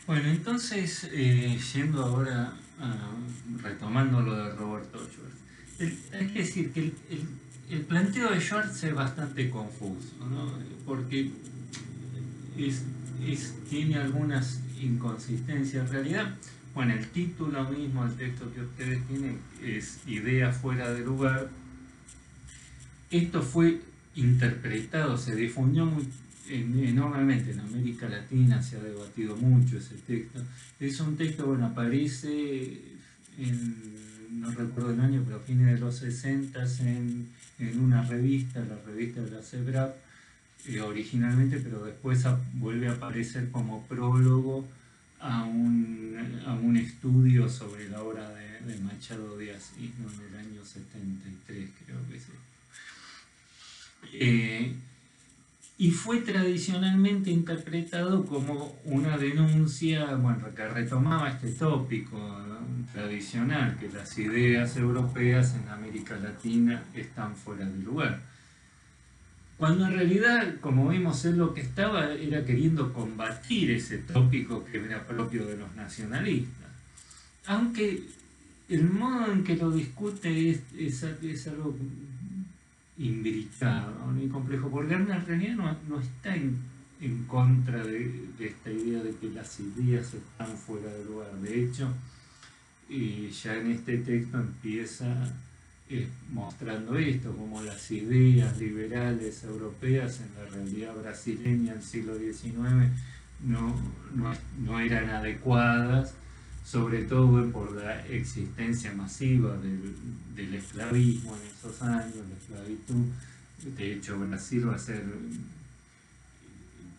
Bueno, entonces, yendo ahora, retomando lo de Roberto Schwartz, hay que decir que el planteo de Schwartz es bastante confuso, ¿no? Porque es, tiene algunas inconsistencias. En realidad, bueno, el título mismo, el texto que ustedes tienen, es Idea fuera de lugar. Esto fue interpretado, se difundió enormemente en América Latina, se ha debatido mucho ese texto. Es un texto, bueno, aparece no recuerdo el año, pero a fines de los 60 en una revista, la revista de la CEBRAP, originalmente, pero después vuelve a aparecer como prólogo a un estudio sobre la obra de Machado de Assis, ¿no? En el año 73 creo que es. Eh, y fue tradicionalmente interpretado como una denuncia, bueno, que retomaba este tópico, ¿no?, tradicional, que las ideas europeas en América Latina están fuera de lugar. Cuando en realidad, como vimos, él lo que estaba era queriendo combatir ese tópico que era propio de los nacionalistas. Aunque el modo en que lo discute es algo imbricado, ¿no?, y complejo, porque en realidad no está en contra de esta idea de que las ideas están fuera de lugar. De hecho, ya en este texto empieza mostrando esto, como las ideas liberales europeas en la realidad brasileña del siglo XIX no eran adecuadas, sobre todo por la existencia masiva del esclavismo en esos años, la esclavitud. De hecho, Brasil va a ser,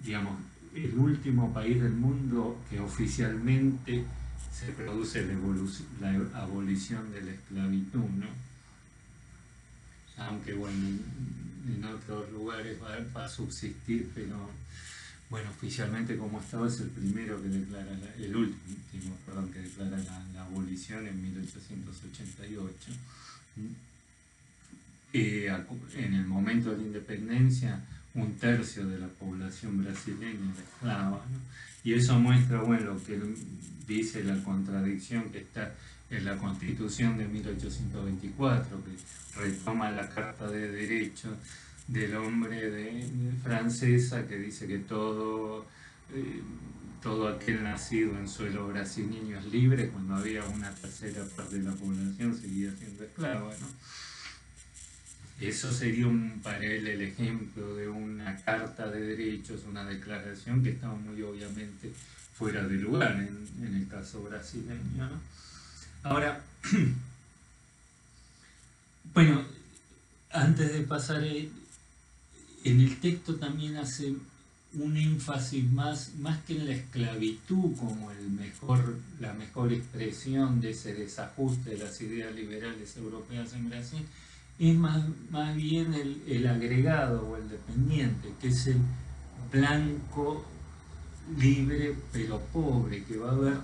digamos, el último país del mundo que oficialmente se produce la abolición de la esclavitud, ¿no? Aunque bueno, en otros lugares va a subsistir, pero bueno, oficialmente como Estado es el primero que declara, el último, perdón, que declara la abolición en 1888. En el momento de la independencia, un tercio de la población brasileña era esclava, ¿no? Y eso muestra, bueno, lo que dice la contradicción que está en la Constitución de 1824, que retoma la Carta de Derechos del Hombre francesa, que dice que todo aquel nacido en suelo brasileño es libre, cuando había una tercera parte de la población seguía siendo esclava, ¿no? Eso sería para él el ejemplo de una carta de derechos, una declaración que estaba muy obviamente fuera de lugar en el caso brasileño, ¿no? Ahora, bueno, antes de pasar, en el texto también hace un énfasis más que en la esclavitud como la mejor expresión de ese desajuste de las ideas liberales europeas en Brasil, es más bien el agregado o el dependiente, que es el blanco libre pero pobre, que va a haber,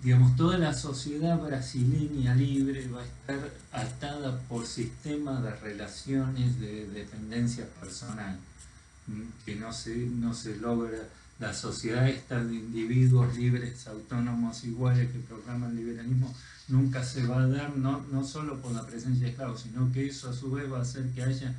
digamos, toda la sociedad brasileña libre va a estar atada por sistemas de relaciones de dependencia personal, que no se logra. La sociedad esta de individuos libres, autónomos, iguales, que proclama el liberalismo, nunca se va a dar, no solo por la presencia de esclavos, sino que eso a su vez va a hacer que haya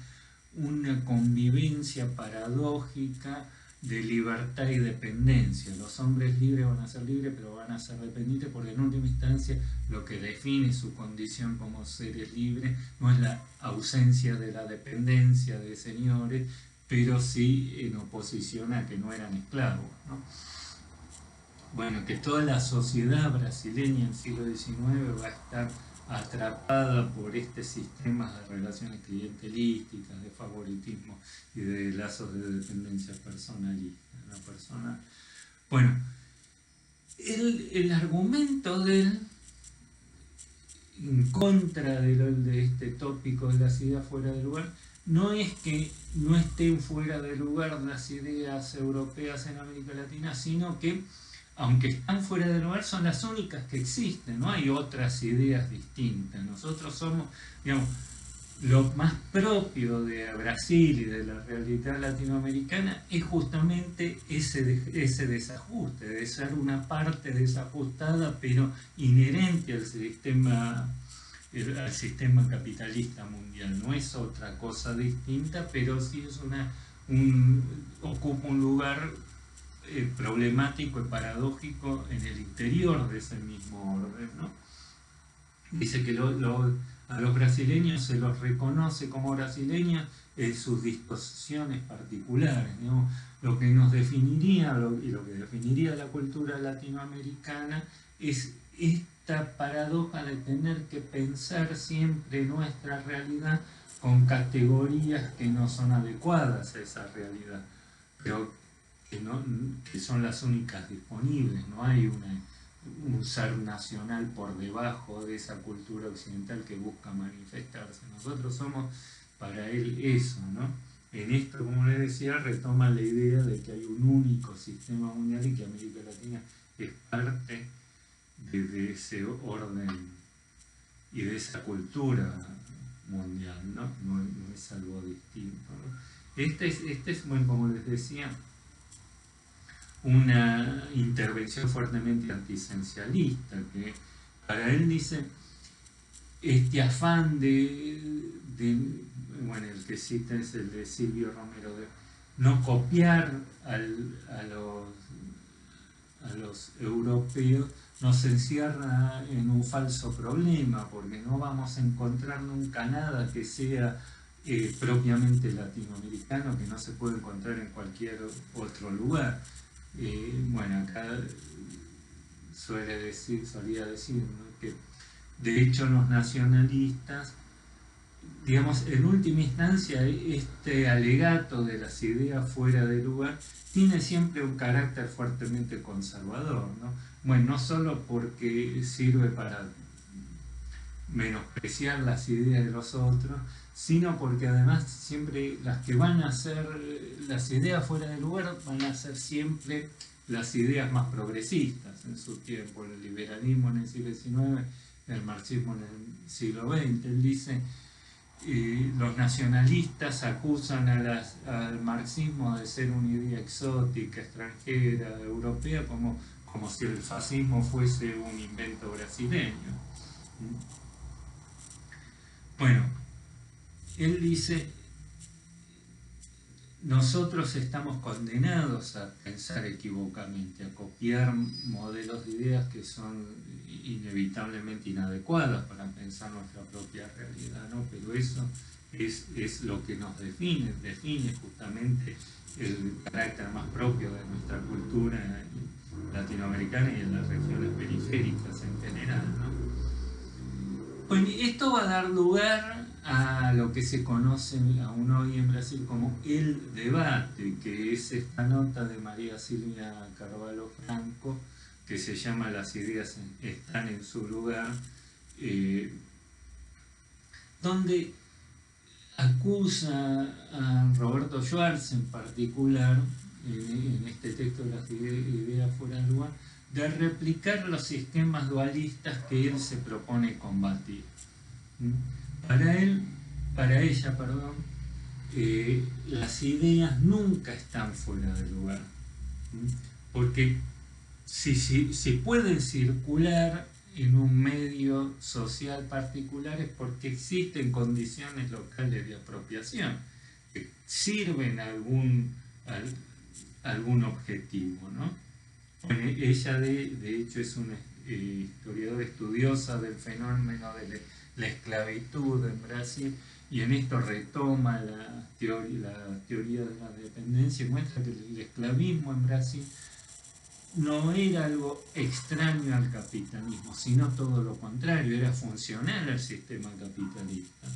una convivencia paradójica de libertad y dependencia. Los hombres libres van a ser libres, pero van a ser dependientes, porque en última instancia lo que define su condición como seres libres no es la ausencia de la dependencia de señores, pero sí en oposición a que no eran esclavos, ¿no? Bueno, que toda la sociedad brasileña en el siglo XIX va a estar atrapada por este sistema de relaciones clientelísticas, de favoritismo y de lazos de dependencia personalista. La persona. Bueno, el argumento de él en contra de este tópico de las ideas fuera de lugar no es que no estén fuera de lugar las ideas europeas en América Latina, sino que aunque están fuera de lugar, son las únicas que existen, no hay otras ideas distintas. Nosotros somos, digamos, lo más propio de Brasil y de la realidad latinoamericana es justamente ese desajuste, de ser una parte desajustada pero inherente al sistema capitalista mundial. No es otra cosa distinta, pero sí es ocupa un lugar problemático y paradójico en el interior de ese mismo orden, ¿no? Dice que a los brasileños se los reconoce como brasileños en sus disposiciones particulares, ¿no? Lo que nos definiría y lo que definiría la cultura latinoamericana es esta paradoja de tener que pensar siempre nuestra realidad con categorías que no son adecuadas a esa realidad, pero que son las únicas disponibles. No hay un ser nacional por debajo de esa cultura occidental que busca manifestarse. Nosotros somos para él eso, ¿no? En esto, como les decía, retoma la idea de que hay un único sistema mundial y que América Latina es parte de ese orden y de esa cultura mundial, ¿no? No es algo distinto, ¿no? Este es, bueno, como les decía, una intervención fuertemente antiesencialista, que para él dice, este afán bueno, el que cita es el de Silvio Romero, de no copiar a los europeos, nos encierra en un falso problema, porque no vamos a encontrar nunca nada que sea propiamente latinoamericano, que no se puede encontrar en cualquier otro lugar. Bueno, acá solía decir, ¿no?, que de hecho los nacionalistas, digamos, en última instancia, este alegato de las ideas fuera de lugar tiene siempre un carácter fuertemente conservador, ¿no? Bueno, no solo porque sirve para menospreciar las ideas de los otros, sino porque además siempre las que van a ser las ideas fuera de lugar van a ser siempre las ideas más progresistas en su tiempo, el liberalismo en el siglo XIX, el marxismo en el siglo XX. Él dice, los nacionalistas acusan al marxismo de ser una idea exótica, extranjera, europea, como si el fascismo fuese un invento brasileño. Bueno, él dice, nosotros estamos condenados a pensar equivocadamente, a copiar modelos de ideas que son inevitablemente inadecuadas para pensar nuestra propia realidad, ¿no? Pero eso es lo que nos define justamente el carácter más propio de nuestra cultura latinoamericana y en las regiones periféricas en general, ¿no? Bueno, esto va a dar lugar a lo que se conoce aún hoy en Brasil como el debate, que es esta nota de María Silvia Carvalho Franco, que se llama Las ideas están en su lugar, donde acusa a Roberto Schwartz en particular, en este texto de Las ideas fuera de lugar, de replicar los sistemas dualistas que él se propone combatir. Para ella, las ideas nunca están fuera de lugar, porque si pueden circular en un medio social particular es porque existen condiciones locales de apropiación que sirven a algún objetivo, ¿no? Bueno, ella de hecho es una historiadora estudiosa del fenómeno de la esclavitud en Brasil, y en esto retoma la teoría de la dependencia y muestra que el esclavismo en Brasil no era algo extraño al capitalismo, sino todo lo contrario, era funcional al sistema capitalista.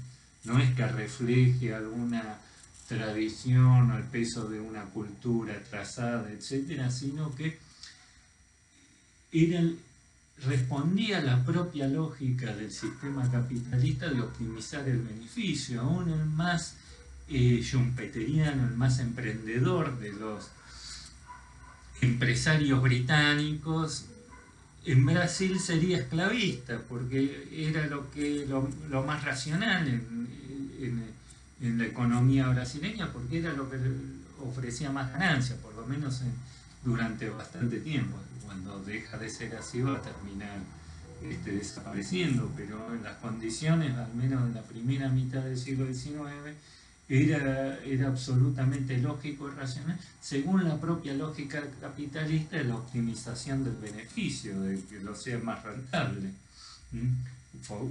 No es que refleje alguna tradición o el peso de una cultura trazada, etcétera, sino que respondía a la propia lógica del sistema capitalista de optimizar el beneficio. Aún el más schumpeteriano, el más emprendedor de los empresarios británicos, en Brasil sería esclavista, porque era lo más racional en la economía brasileña, porque era lo que ofrecía más ganancia, por lo menos durante bastante tiempo. Cuando deja de ser así va a terminar desapareciendo, pero en las condiciones, al menos en la primera mitad del siglo XIX, era absolutamente lógico y racional, según la propia lógica capitalista, de la optimización del beneficio, de que lo sea más rentable.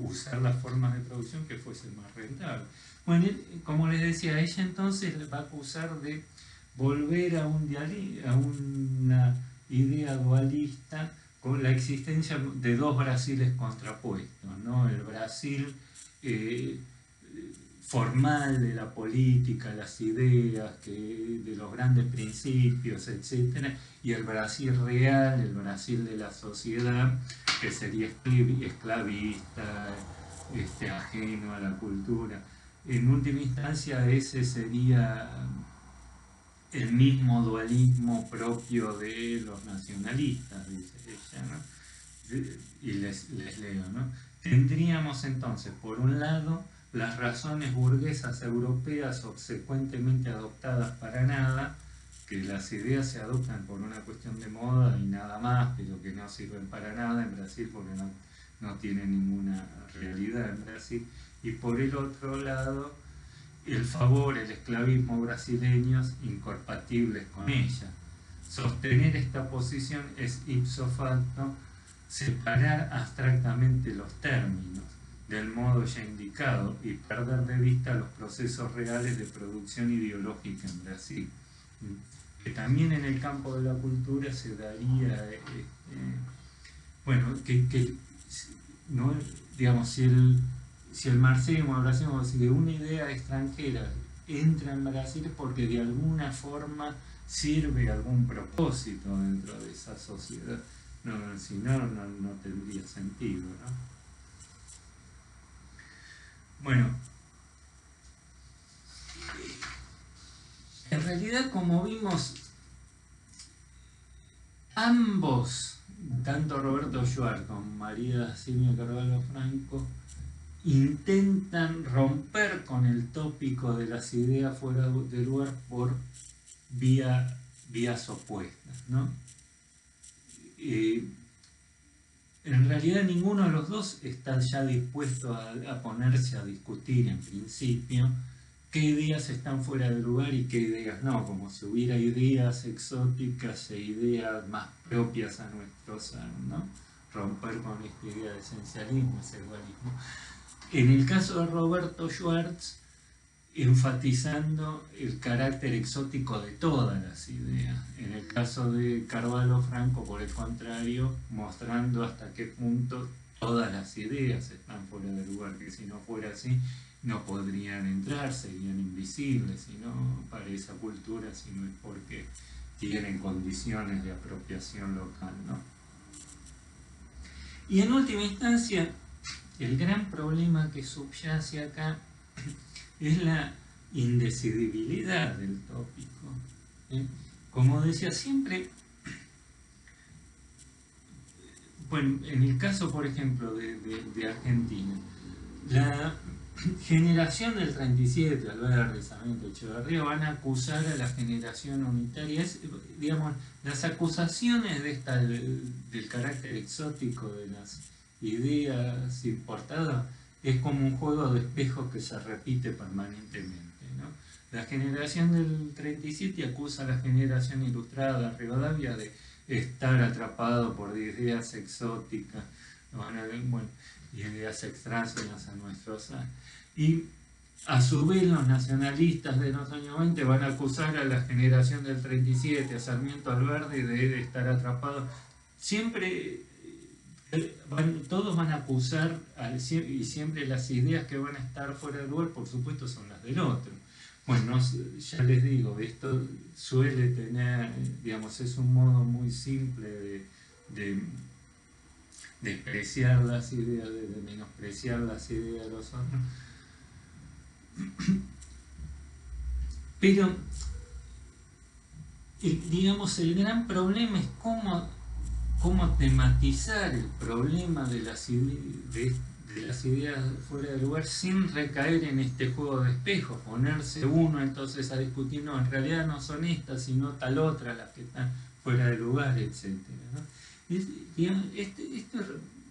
Usar las formas de producción que fuesen más rentables. Bueno, como les decía, ella entonces le va a acusar de volver a una idea dualista con la existencia de dos Brasiles contrapuestos, ¿no? El Brasil formal de la política, las ideas, de los grandes principios, etc. Y el Brasil real, el Brasil de la sociedad, que sería esclavista, ajeno a la cultura. En última instancia, ese sería el mismo dualismo propio de los nacionalistas, dice ella, ¿no? Y les leo, ¿no? Tendríamos entonces, por un lado, las razones burguesas europeas obsecuentemente adoptadas para nada, que las ideas se adoptan por una cuestión de moda y nada más, pero que no sirven para nada en Brasil porque no tienen ninguna realidad en Brasil. Y por el otro lado, el esclavismo brasileños incompatibles con ella. Sostener esta posición es ipso facto separar abstractamente los términos del modo ya indicado y perder de vista los procesos reales de producción ideológica en Brasil, que también en el campo de la cultura se daría, no, digamos, si el marxismo, el brasilismo, si una idea extranjera entra en Brasil es porque de alguna forma sirve algún propósito dentro de esa sociedad, si no tendría sentido, ¿no? Bueno, en realidad, como vimos, ambos, tanto Roberto Schwartz como María Silvia Carvalho Franco, intentan romper con el tópico de las ideas fuera de lugar por vías opuestas, ¿no? En realidad ninguno de los dos está ya dispuesto a ponerse a discutir en principio qué ideas están fuera de lugar y qué ideas no, como si hubiera ideas exóticas e ideas más propias a nuestro ser, ¿no? Romper con esta idea de esencialismo, ese dualismo. En el caso de Roberto Schwartz, enfatizando el carácter exótico de todas las ideas. En el caso de Carvalho Franco, por el contrario, mostrando hasta qué punto todas las ideas están fuera de lugar, que si no fuera así, no podrían entrar, serían invisibles, sino para esa cultura, sino es porque tienen condiciones de apropiación local, ¿no? Y en última instancia, el gran problema que subyace acá es la indecidibilidad del tópico. Como decía siempre, bueno, en el caso, por ejemplo, de Argentina, la generación del 37, Alvear, Sarmiento, Echeverría, van a acusar a la generación unitaria. Digamos, las acusaciones del carácter exótico de las ideas importadas es como un juego de espejos que se repite permanentemente, ¿no? La generación del 37 acusa a la generación ilustrada de Rivadavia de estar atrapado por ideas exóticas, bueno, ideas extrañas a nuestro ser. Y a su vez los nacionalistas de los años 20 van a acusar a la generación del 37, a Sarmiento Alberdi, de estar atrapado. Siempre todos van a acusar, y siempre las ideas que van a estar fuera de lugar, por supuesto, son las del otro. Bueno, ya les digo, esto suele tener, digamos, es un modo muy simple de despreciar las ideas, de menospreciar las ideas de los otros. Pero, digamos, el gran problema es cómo tematizar el problema de de las ideas fuera de lugar sin recaer en este juego de espejos, ponerse uno entonces a discutir, no, en realidad no son estas, sino tal otra las que están fuera de lugar, etc., ¿no?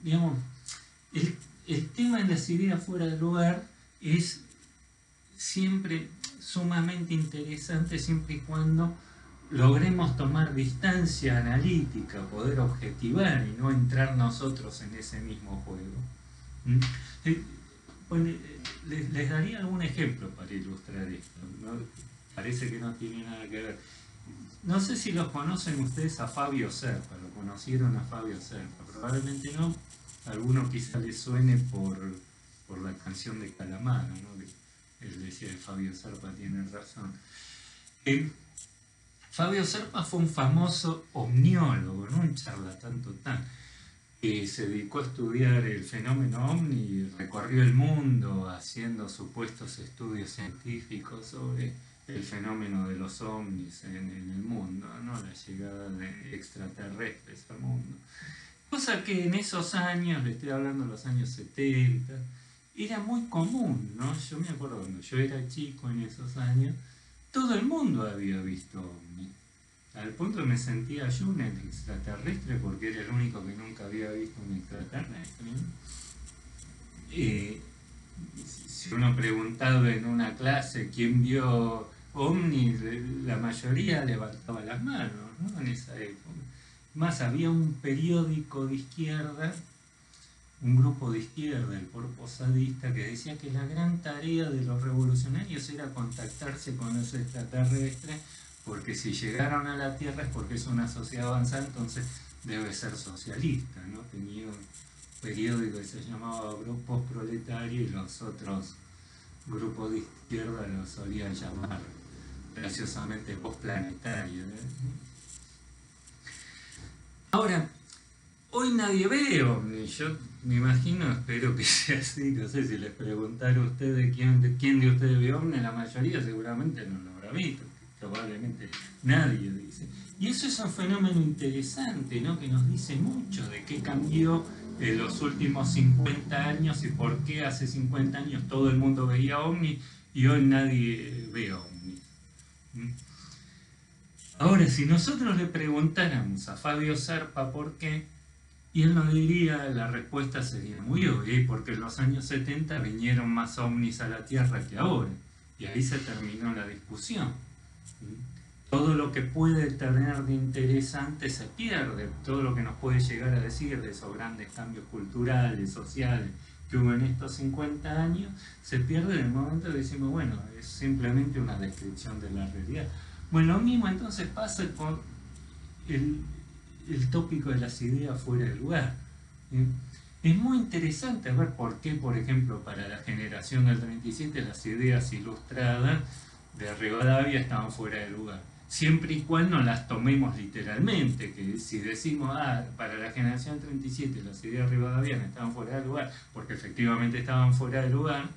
Digamos, el tema de las ideas fuera de lugar es siempre sumamente interesante siempre y cuando logremos tomar distancia analítica, poder objetivar y no entrar nosotros en ese mismo juego. Bueno, les daría algún ejemplo para ilustrar esto, ¿no? Parece que no tiene nada que ver. No sé si los conocen ustedes a Fabio Serpa, lo conocieron a Fabio Serpa, probablemente no. Alguno quizá les suene por la canción de Calamaro, ¿no? Él decía que Fabio Serpa tiene razón. Fabio Serpa fue un famoso omniólogo, ¿no? Un charlatán total, que se dedicó a estudiar el fenómeno ovni y recorrió el mundo haciendo supuestos estudios científicos sobre el fenómeno de los ovnis en el mundo, ¿no? La llegada de extraterrestres al mundo. Cosa que en esos años, le estoy hablando de los años 70, era muy común, ¿no? Yo me acuerdo cuando yo era chico en esos años, todo el mundo había visto ovnis. Al punto que me sentía yo un extraterrestre porque era el único que nunca había visto un extraterrestre, ¿no? Si uno preguntaba en una clase quién vio ovnis, la mayoría levantaba las manos, ¿no? En esa época. Más, había un periódico de izquierda, un grupo de izquierda, el Corpo Sadista, que decía que la gran tarea de los revolucionarios era contactarse con los extraterrestres, porque si llegaron a la Tierra es porque es una sociedad avanzada, entonces debe ser socialista, ¿no? Tenía un periódico que se llamaba Grupos Proletarios y los otros grupos de izquierda los solían llamar graciosamente postplanetarios, ¿eh? Ahora, hoy nadie ve ovnis, yo me imagino, espero que sea así, no sé si les preguntara a ustedes quién de ustedes ve ovnis, la mayoría seguramente no lo habrá visto, probablemente nadie dice. Y eso es un fenómeno interesante, ¿no? Que nos dice mucho de qué cambió en los últimos 50 años y por qué hace 50 años todo el mundo veía ovnis y hoy nadie ve ovnis. Ahora, si nosotros le preguntáramos a Fabio Serpa por qué, y él nos diría, la respuesta sería muy obvia, porque en los años 70 vinieron más ovnis a la Tierra que ahora, y ahí se terminó la discusión. Todo lo que puede tener de interesante se pierde, todo lo que nos puede llegar a decir de esos grandes cambios culturales, sociales, que hubo en estos 50 años, se pierde en el momento que decimos, bueno, es simplemente una descripción de la realidad. Bueno, lo mismo entonces pasa con el tópico de las ideas fuera de lugar. Es muy interesante ver por qué, por ejemplo, para la generación del 37 las ideas ilustradas de Rivadavia estaban fuera de lugar. Siempre y cuando no las tomemos literalmente, que si decimos, para la generación 37 las ideas rivadavianas estaban fuera de lugar, porque efectivamente estaban fuera de lugar,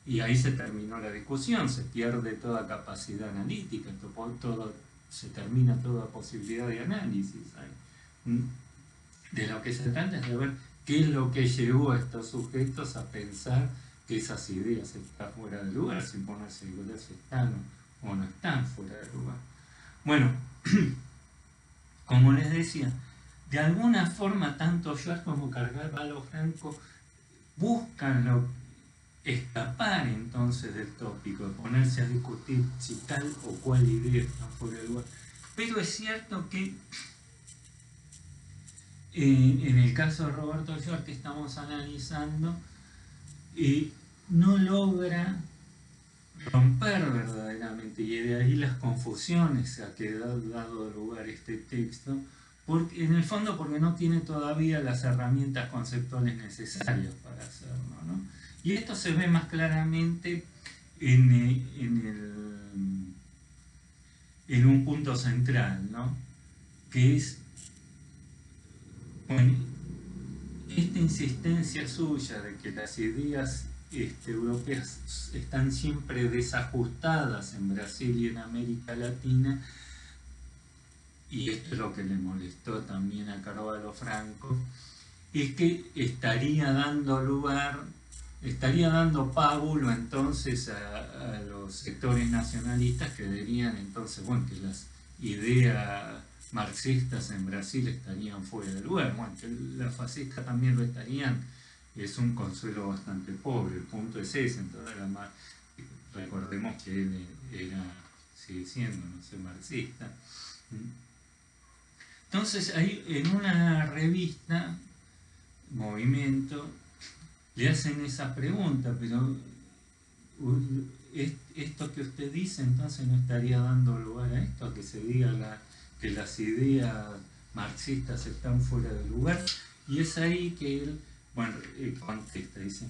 y ahí se terminó la discusión, se pierde toda capacidad analítica, se termina toda posibilidad de análisis. De lo que se trata es de ver qué es lo que llevó a estos sujetos a pensar que esas ideas están fuera de lugar, sin ponerse a si están o no están fuera de lugar. Bueno, como les decía, de alguna forma tanto Schwartz como Carvalho Franco buscan escapar entonces del tópico, ponerse a discutir si tal o cual idea está fuera de lugar. Pero es cierto que en el caso de Roberto Schwartz que estamos analizando, no logra romper verdaderamente, y de ahí las confusiones a que ha dado lugar este texto, porque, en el fondo porque no tiene todavía las herramientas conceptuales necesarias para hacerlo, ¿no? Y esto se ve más claramente en un punto central, ¿no? Que es, bueno, esta insistencia suya de que las ideas europeas están siempre desajustadas en Brasil y en América Latina, y esto es lo que le molestó también a Carvalho Franco, es que estaría dando pábulo entonces a los sectores nacionalistas que dirían entonces, bueno, que las ideas marxistas en Brasil estarían fuera de lugar, bueno, que las fascistas también lo estarían, es un consuelo bastante pobre, el punto es ese, entonces recordemos que él sigue siendo, no sé, marxista. Entonces ahí en una revista, Movimiento, le hacen esa pregunta, pero esto que usted dice entonces no estaría dando lugar a esto, a que se diga que las ideas marxistas están fuera de lugar, y es ahí que él, bueno, contesta, dice,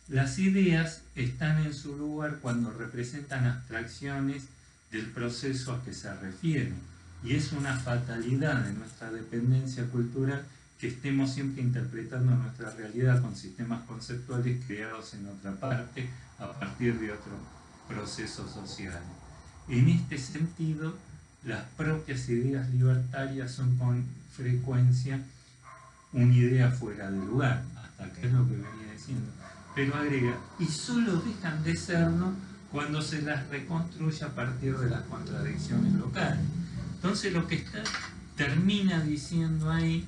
las ideas están en su lugar cuando representan abstracciones del proceso a que se refieren, y es una fatalidad de nuestra dependencia cultural que estemos siempre interpretando nuestra realidad con sistemas conceptuales creados en otra parte a partir de otros procesos sociales. En este sentido, las propias ideas libertarias son con frecuencia una idea fuera de lugar, hasta acá es lo que venía diciendo, pero agrega, y solo dejan de serlo cuando se las reconstruye a partir de las contradicciones locales. Entonces lo que termina diciendo ahí,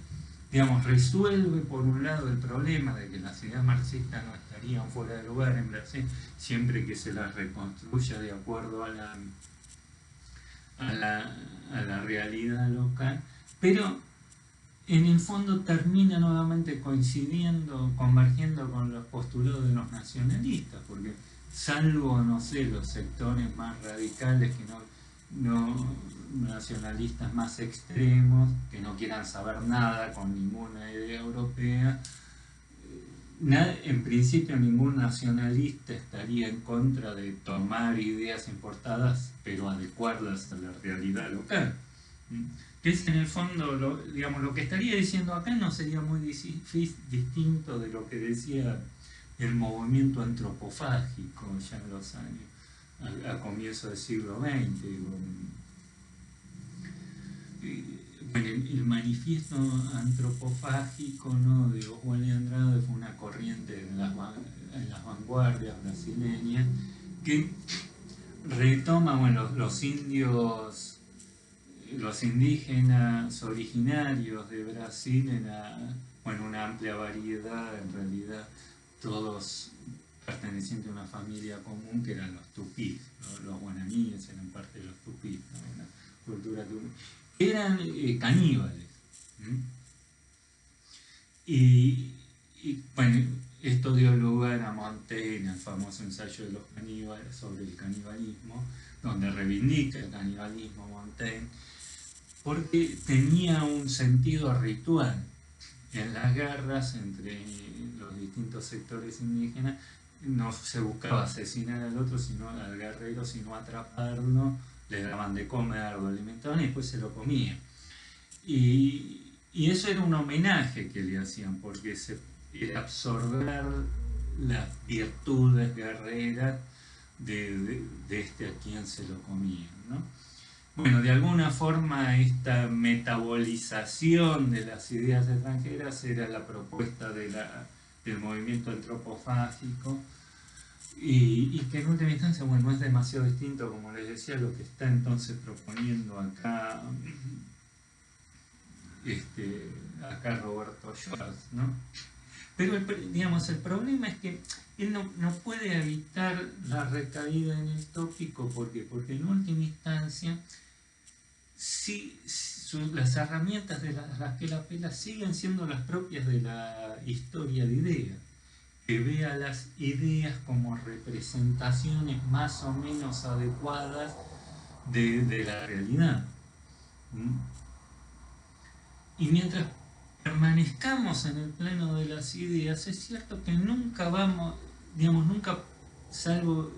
digamos, resuelve por un lado el problema de que las ideas marxistas no estarían fuera de lugar en Brasil siempre que se las reconstruya de acuerdo a la realidad local, pero en el fondo termina nuevamente convergiendo con los postulados de los nacionalistas, porque salvo, no sé, los sectores más radicales que no nacionalistas más extremos, que no quieran saber nada con ninguna idea europea, en principio ningún nacionalista estaría en contra de tomar ideas importadas pero adecuarlas a la realidad local. Que es en el fondo, digamos, lo que estaría diciendo acá no sería muy distinto de lo que decía el movimiento antropofágico ya en los años, a comienzos del siglo XX. Bueno, el manifiesto antropofágico, ¿no?, de Oswald de Andrade fue una corriente en las vanguardias brasileñas que retoma, bueno, los indígenas originarios de Brasil en una amplia variedad, en realidad todos pertenecientes a una familia común que eran los tupís, los guaraníes eran parte de los tupís, ¿no?, una cultura tupí. Eran caníbales. Y bueno, esto dio lugar a Montaigne, el famoso ensayo de los caníbales sobre el canibalismo, donde reivindica el canibalismo Montaigne, porque tenía un sentido ritual. En las guerras entre los distintos sectores indígenas no se buscaba asesinar al otro, sino al guerrero, sino atraparlo, le daban de comer, lo alimentaban y después se lo comían. Y eso era un homenaje que le hacían, porque era absorber las virtudes guerreras de a quien se lo comían, ¿no? Bueno, de alguna forma esta metabolización de las ideas extranjeras era la propuesta del movimiento antropofágico, y que en última instancia, bueno, no es demasiado distinto, como les decía, lo que está entonces proponiendo acá Roberto Schwartz, ¿no? Pero digamos, el problema es que él no puede evitar la recaída en el tópico, porque en última instancia las herramientas de las que él apela siguen siendo las propias de la historia de ideas, que vea las ideas como representaciones más o menos adecuadas de la realidad. Y mientras permanezcamos en el plano de las ideas, es cierto que nunca salvo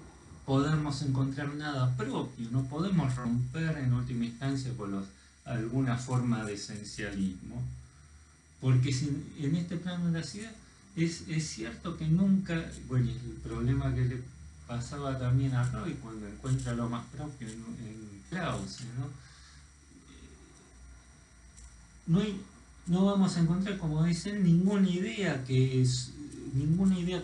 podamos encontrar nada propio, no podemos romper en última instancia con alguna forma de esencialismo, porque en este plano de las ideas es cierto que nunca, bueno, el problema que le pasaba también a Freud cuando encuentra lo más propio en Krause, ¿no? no vamos a encontrar, como dicen, ninguna idea que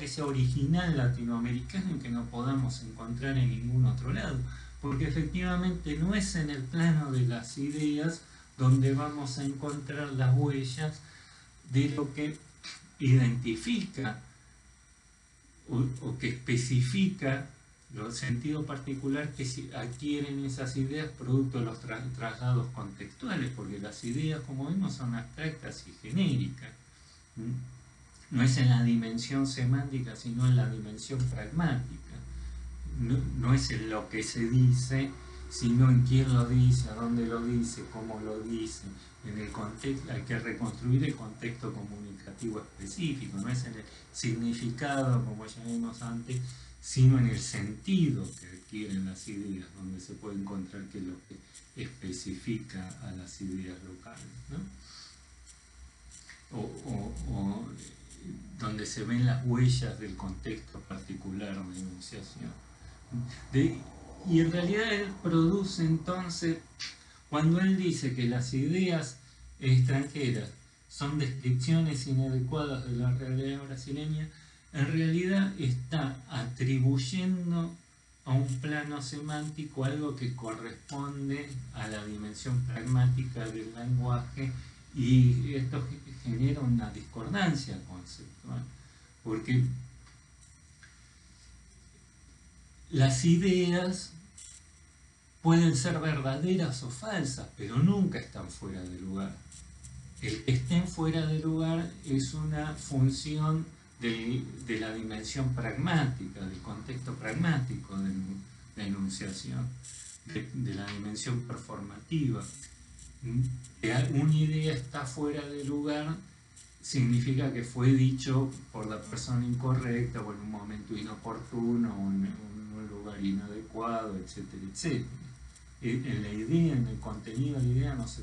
sea original latinoamericana y que no podamos encontrar en ningún otro lado, porque efectivamente no es en el plano de las ideas donde vamos a encontrar las huellas de lo que identifica o que especifica los sentidos particulares que adquieren esas ideas producto de los traslados contextuales, porque las ideas, como vemos, son abstractas y genéricas. No es en la dimensión semántica, sino en la dimensión pragmática. No es en lo que se dice, sino en quién lo dice, a dónde lo dice, cómo lo dice. En el contexto, hay que reconstruir el contexto comunicativo específico, no es en el significado, como ya vimos antes, sino en el sentido que adquieren las ideas, donde se puede encontrar qué es lo que especifica a las ideas locales, ¿no? O donde se ven las huellas del contexto particular de enunciación. Y en realidad él produce entonces, cuando él dice que las ideas extranjeras son descripciones inadecuadas de la realidad brasileña, en realidad está atribuyendo a un plano semántico algo que corresponde a la dimensión pragmática del lenguaje, y esto genera una discordancia conceptual, porque las ideas pueden ser verdaderas o falsas, pero nunca están fuera de lugar. El que estén fuera de lugar es una función de la dimensión pragmática, del contexto pragmático de enunciación, de la dimensión performativa. Que una idea está fuera de lugar significa que fue dicho por la persona incorrecta, o en un momento inoportuno, o en un lugar inadecuado, etcétera, etcétera. En la idea, en el contenido de la idea, no se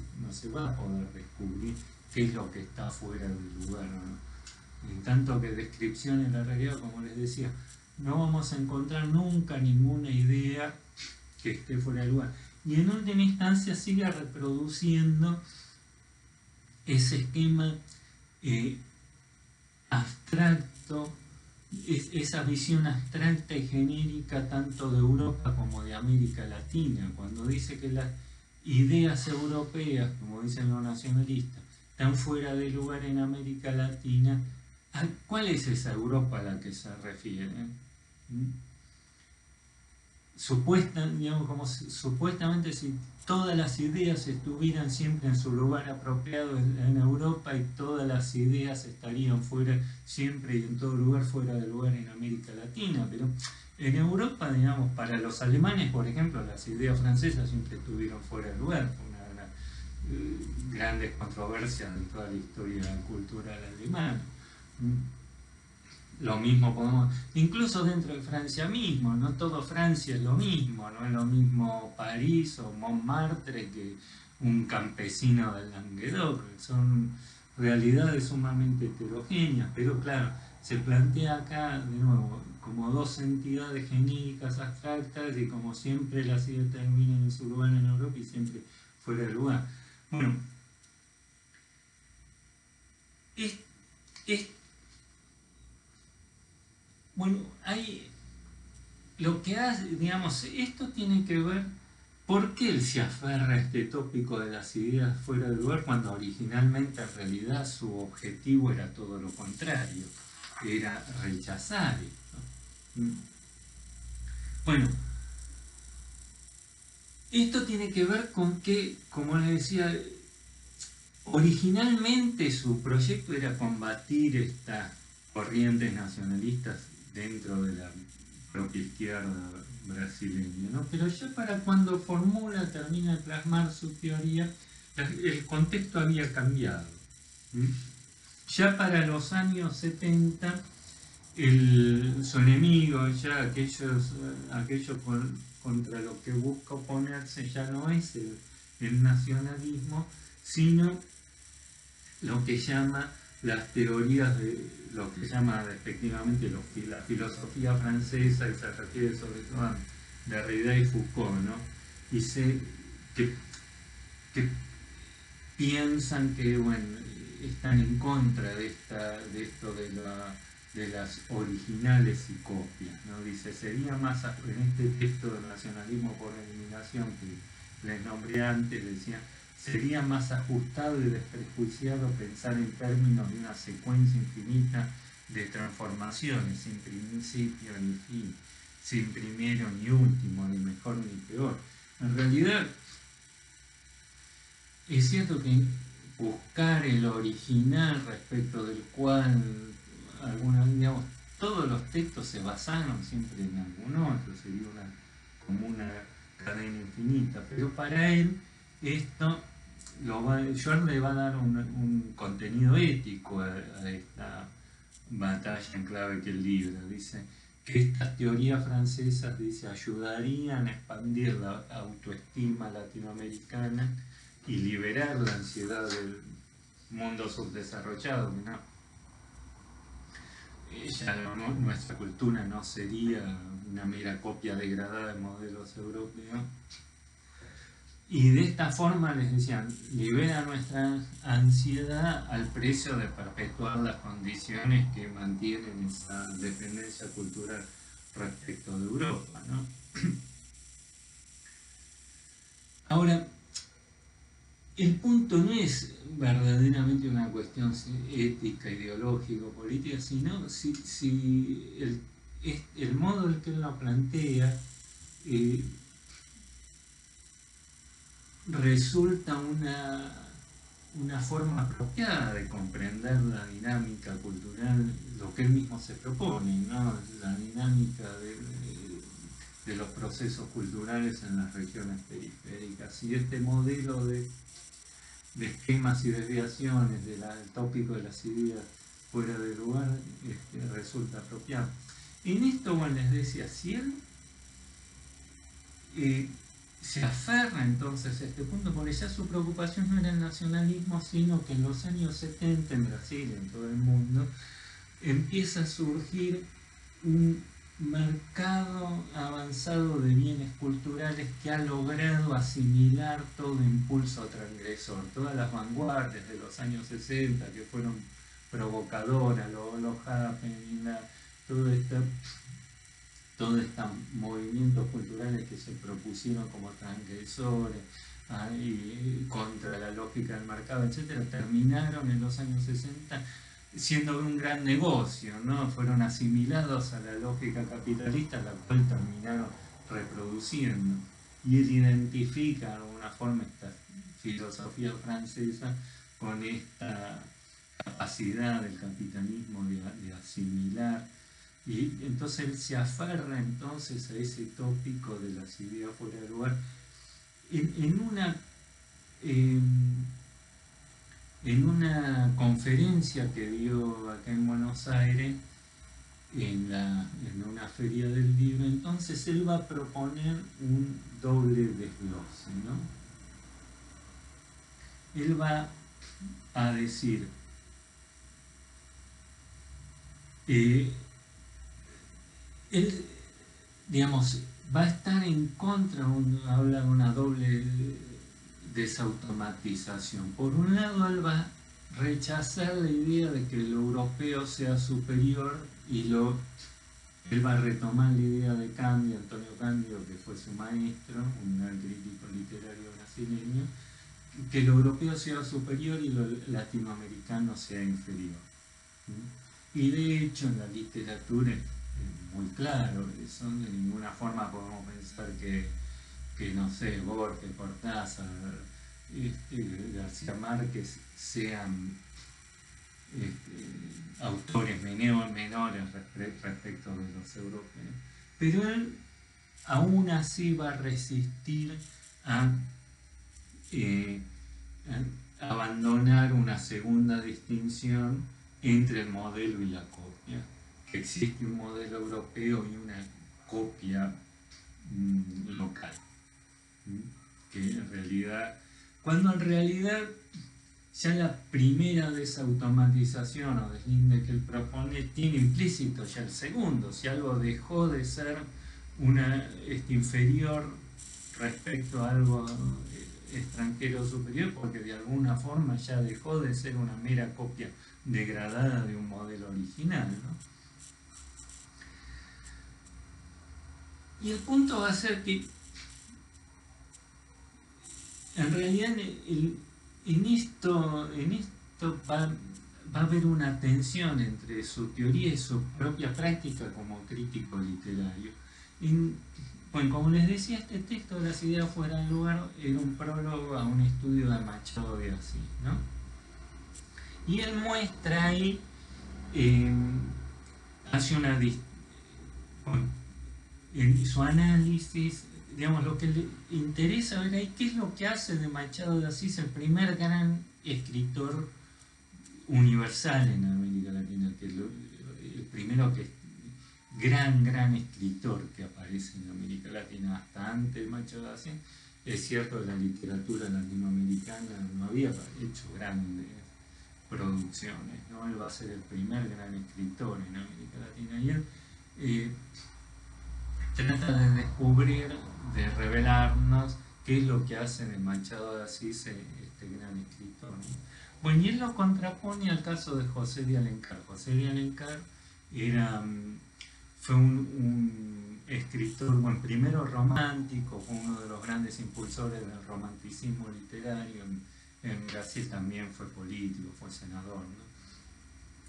va a poder descubrir qué es lo que está fuera del lugar, ¿no? En tanto que descripción en la realidad, como les decía, no vamos a encontrar nunca ninguna idea que esté fuera del lugar. Y en última instancia sigue reproduciendo ese esquema abstracto, esa visión abstracta y genérica tanto de Europa como de América Latina, cuando dice que las ideas europeas, como dicen los nacionalistas, están fuera de lugar en América Latina. ¿Cuál es esa Europa a la que se refiere? Supuestamente, si todas las ideas estuvieran siempre en su lugar apropiado en Europa, y todas las ideas estarían fuera siempre y en todo lugar fuera de lugar en América Latina. Pero en Europa, digamos, para los alemanes, por ejemplo, las ideas francesas siempre estuvieron fuera de lugar. Fue una de las grandes controversias de toda la historia cultural alemana. Lo mismo podemos, incluso dentro de Francia mismo, no todo Francia es lo mismo, no es lo mismo París o Montmartre que un campesino del Languedoc, son realidades sumamente heterogéneas, pero claro, se plantea acá de nuevo como dos entidades genéricas abstractas, y como siempre las ideas terminan en su lugar en Europa y siempre fuera de lugar. Bueno, bueno, hay lo que hace, digamos, esto tiene que ver por qué él se aferra a este tópico de las ideas fuera de lugar, cuando originalmente en realidad su objetivo era todo lo contrario, era rechazar esto. Bueno, esto tiene que ver con que, como les decía, originalmente su proyecto era combatir estas corrientes nacionalistas dentro de la propia izquierda brasileña, ¿no? Pero ya para cuando termina de plasmar su teoría, el contexto había cambiado. Ya para los años 70, su enemigo, ya aquello contra lo que busca oponerse, ya no es el nacionalismo, sino lo que llama las teorías de lo que llama respectivamente la filosofía francesa, y se refiere sobre todo a Derrida y Foucault, ¿no? Dice que piensan que, bueno, están en contra de esto de las originales y copias, ¿no? Dice, sería más, en este texto del nacionalismo por eliminación que les nombré antes, decía, sería más ajustado y desprejuiciado pensar en términos de una secuencia infinita de transformaciones, sin principio ni fin, sin primero ni último, ni mejor ni peor. En realidad, es cierto que buscar el original respecto del cual digamos, todos los textos se basaron siempre en algún otro, sería como una cadena infinita, pero para él esto George le va a dar un contenido ético a esta batalla en clave que él libra. Dice que estas teorías francesas, dice, ayudarían a expandir la autoestima latinoamericana y liberar la ansiedad del mundo subdesarrollado, ¿no? Nuestra cultura no sería una mera copia degradada de modelos europeos. Y de esta forma, les decían, libera nuestra ansiedad al precio de perpetuar las condiciones que mantienen esa dependencia cultural respecto de Europa, ¿no? Ahora, el punto no es verdaderamente una cuestión ética, ideológica, política, sino si el modo en que él lo plantea resulta una forma apropiada de comprender la dinámica cultural, lo que él mismo se propone, ¿no? La dinámica de los procesos culturales en las regiones periféricas. Y este modelo de esquemas y desviaciones del tópico de las ideas fuera de lugar resulta apropiado. En esto, bueno, les decía, si él se aferra entonces a este punto, porque ya su preocupación no era el nacionalismo, sino que en los años 70 en Brasil y en todo el mundo empieza a surgir un mercado avanzado de bienes culturales que ha logrado asimilar todo impulso transgresor, todas las vanguardias de los años 60 que fueron provocadoras, los happenings, todos estos movimientos culturales que se propusieron como transgresores y contra la lógica del mercado, etcétera, terminaron en los años 60 siendo un gran negocio, ¿no? Fueron asimilados a la lógica capitalista, la cual terminaron reproduciendo. Y él identifica de alguna forma esta filosofía francesa con esta capacidad del capitalismo de asimilar. Y entonces él se aferra entonces a ese tópico de las ideas fuera de lugar. En una conferencia que dio acá en Buenos Aires, en una feria del libro, entonces él va a proponer un doble desglose, ¿no? Él va a decir, él, digamos, va a estar en contra, habla de una doble desautomatización. Por un lado, él va a rechazar la idea de que el europeo sea superior y él va a retomar la idea de Candia, Antonio Cándido, que fue su maestro, un gran crítico literario brasileño, que el europeo sea superior y lo latinoamericano sea inferior. Y de hecho en la literatura es muy claro eso, de ninguna forma podemos pensar que no sé, Borges, Cortázar, García Márquez sean autores menores respecto de los europeos. Pero él aún así va a resistir a abandonar una segunda distinción entre el modelo y la copia, que existe un modelo europeo y una copia local, que en realidad, cuando en realidad ya la primera desautomatización o deslinde que él propone tiene implícito ya el segundo, si algo dejó de ser inferior respecto a algo extranjero superior porque de alguna forma ya dejó de ser una mera copia degradada de un modelo original, ¿no? Y el punto va a ser que en realidad en esto va a haber una tensión entre su teoría y su propia práctica como crítico literario. Bueno, como les decía, este texto de las ideas fuera de lugar era un prólogo a un estudio de Machado de Assis, ¿no? Y él muestra ahí, hace en su análisis, digamos, lo que le interesa ver ahí, qué es lo que hace de Machado de Assis el primer gran escritor universal en América Latina, que es el primero gran escritor que aparece en América Latina. Hasta antes de Machado de Assis, es cierto que la literatura latinoamericana no había hecho grandes producciones, ¿no? Él va a ser el primer gran escritor en América Latina, y él trata de descubrir, de revelarnos qué es lo que hace de Machado de Asís este gran escritor, ¿no? Bueno, y él lo contrapone al caso de José de Alencar. José de Alencar fue un escritor, bueno, primero romántico, fue uno de los grandes impulsores del romanticismo literario. En Brasil también fue político, fue senador, ¿no?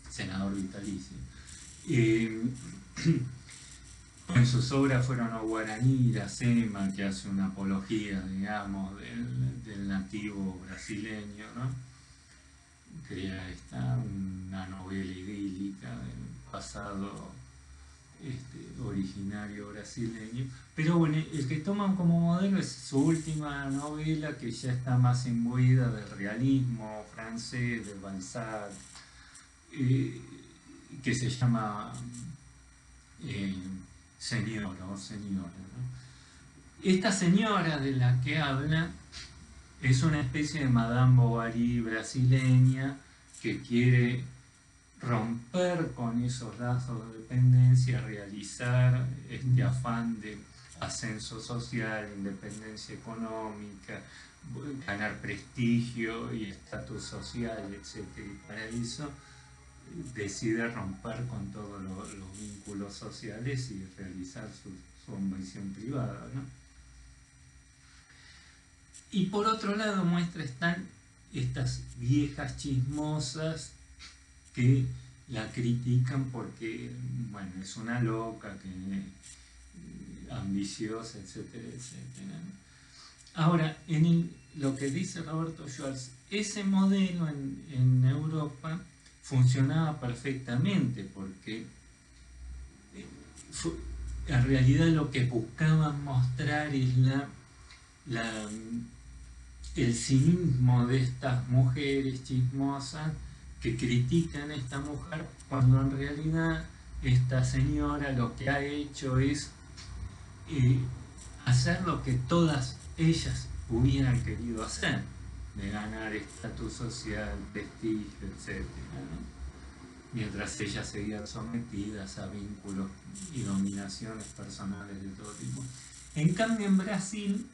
Senador vitalicio. En sus obras fueron O Guaraní, Iracema, que hace una apología, digamos, del nativo brasileño, ¿no? Crea una novela idílica del pasado originario brasileño. Pero bueno, el que toman como modelo es su última novela, que ya está más imbuida del realismo francés, de Balzac, que se llama Señora o Señora, ¿no? Esta señora de la que habla es una especie de Madame Bovary brasileña que quiere romper con esos lazos de dependencia, realizar este afán de ascenso social, independencia económica, ganar prestigio y estatus social, etc. Y para eso decide romper con todos los vínculos sociales y realizar su ambición privada, ¿no? Y por otro lado están estas viejas chismosas que la critican porque, bueno, es una loca, ambiciosa, etcétera, etcétera. Ahora, lo que dice Roberto Schwartz, ese modelo en Europa funcionaba perfectamente porque en realidad lo que buscaban mostrar es el cinismo de estas mujeres chismosas que critican a esta mujer, cuando en realidad esta señora lo que ha hecho es hacer lo que todas ellas hubieran querido hacer, de ganar estatus social, prestigio, etc., ¿no? Mientras ellas seguían sometidas a vínculos y dominaciones personales de todo tipo. En cambio, en Brasil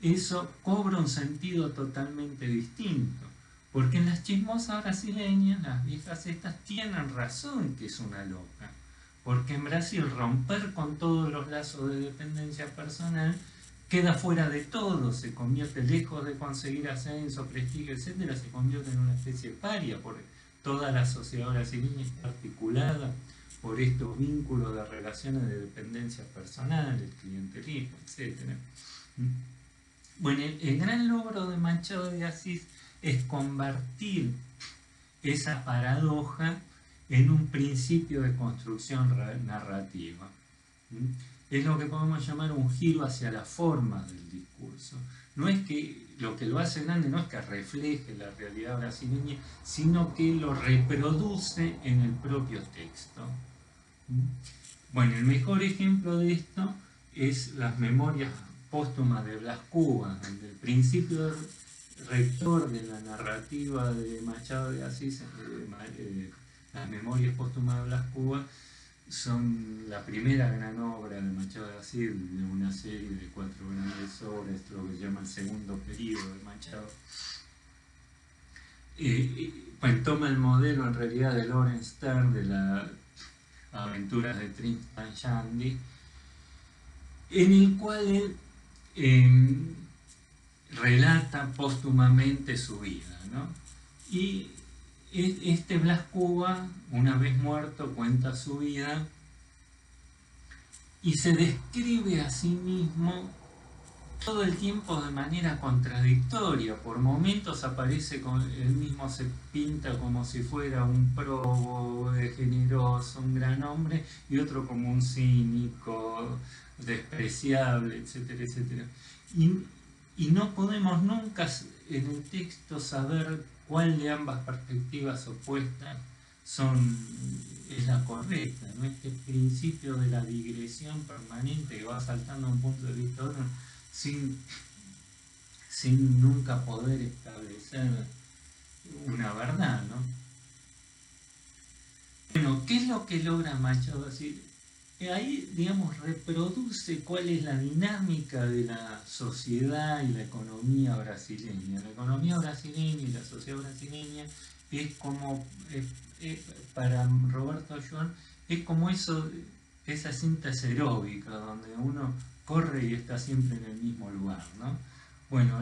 eso cobra un sentido totalmente distinto, porque en las chismosas brasileñas, las viejas estas tienen razón que es una loca, porque en Brasil romper con todos los lazos de dependencia personal queda fuera de todo, se convierte, lejos de conseguir ascenso, prestigio, etc., se convierte en una especie de paria, porque toda la sociedad brasileña está articulada por estos vínculos de relaciones de dependencia personal, el clientelismo, etc. Bueno, el gran logro de Machado de Assis es convertir esa paradoja en un principio de construcción narrativa. Es lo que podemos llamar un giro hacia la forma del discurso. No es que lo que lo hace grande no es que refleje la realidad brasileña, sino que lo reproduce en el propio texto. Bueno, el mejor ejemplo de esto es las memorias póstumas de Blas Cubas, donde el principio rector de la narrativa de Machado de Asís, las memorias póstumas de Blas Cubas, son la primera gran obra de Machado de Assis, de una serie de 4 grandes obras, esto lo que se llama el segundo periodo de Machado. Pues toma el modelo en realidad de Lawrence Stern, de las aventuras de Tristan Shandy, en el cual él relata póstumamente su vida, ¿no? Y este Blas Cuba, una vez muerto, cuenta su vida y se describe a sí mismo todo el tiempo de manera contradictoria. Por momentos aparece, él mismo se pinta como si fuera un probo, generoso, un gran hombre, y otro como un cínico, despreciable, etcétera, etcétera. Y no podemos nunca en el texto saber cuál de ambas perspectivas opuestas es la correcta, ¿no? Este principio de la digresión permanente que va saltando de un punto de vista a otro sin nunca poder establecer una verdad, ¿no? Bueno, ¿qué es lo que logra Machado Assis? Ahí, digamos, reproduce cuál es la dinámica de la sociedad y la economía brasileña. La economía brasileña y la sociedad brasileña es como, para Roberto Schwartz, es como esa cinta aeróbica donde uno corre y está siempre en el mismo lugar, ¿no? Bueno,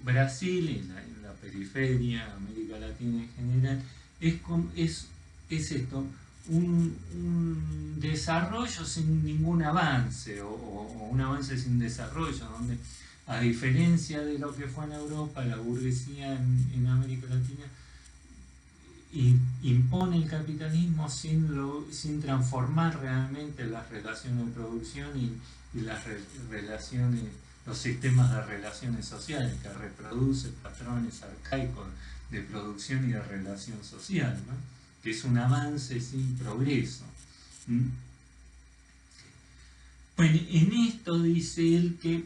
Brasil, en la periferia, América Latina en general, es esto, un desarrollo sin ningún avance o un avance sin desarrollo, donde a diferencia de lo que fue en Europa, la burguesía en América Latina impone el capitalismo sin transformar realmente las relaciones de producción y las relaciones, los sistemas de relaciones sociales, que reproduce patrones arcaicos de producción y de relación social, ¿no? Que es un avance sin progreso. Bueno, en esto dice él que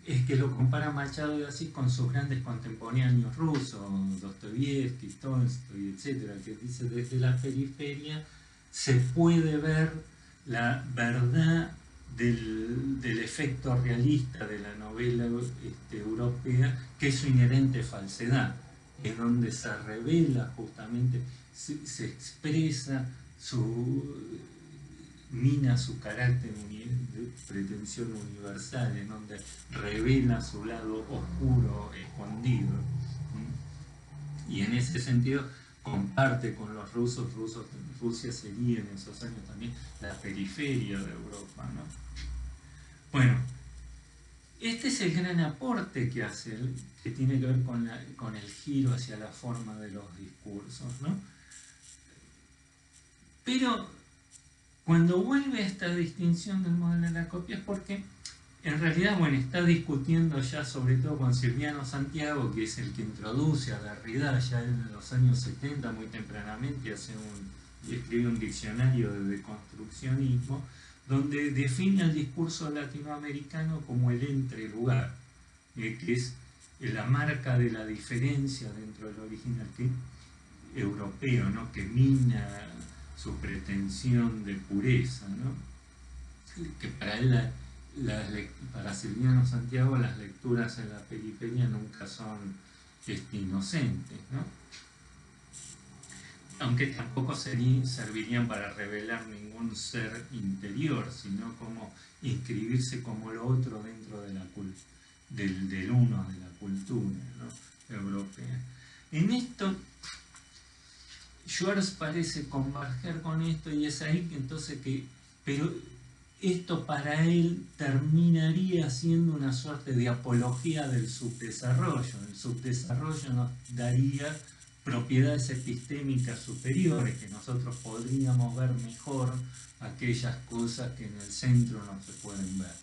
es que lo compara Machado de Assis con sus grandes contemporáneos rusos, Dostoyevsky, Tolstoy, etc., que dice desde la periferia se puede ver la verdad del efecto realista de la novela europea, que es su inherente falsedad, es donde se revela justamente, se expresa mina su carácter de pretensión universal, en donde revela su lado oscuro, escondido. Y en ese sentido comparte con los rusos. Rusia sería en esos años también la periferia de Europa, ¿no? Bueno, este es el gran aporte que hace él, que tiene que ver con el giro hacia la forma de los discursos, ¿no? Pero cuando vuelve a esta distinción del modelo de la copia es porque en realidad, bueno, está discutiendo ya sobre todo con Silviano Santiago, que es el que introduce a Derrida ya en los años 70, muy tempranamente, escribe un diccionario de deconstruccionismo, donde define el discurso latinoamericano como el entrelugar, que es la marca de la diferencia dentro del original europeo, ¿no? Que mina su pretensión de pureza, ¿no? Que para él, para Silviano Santiago, las lecturas en la periferia nunca son inocentes, ¿no? Aunque tampoco servirían para revelar ningún ser interior, sino como inscribirse como lo otro dentro de del uno de la cultura, ¿no? Europea. En esto Schwartz parece converger con esto, y es ahí que entonces pero esto para él terminaría siendo una suerte de apología del subdesarrollo. El subdesarrollo nos daría propiedades epistémicas superiores, que nosotros podríamos ver mejor aquellas cosas que en el centro no se pueden ver.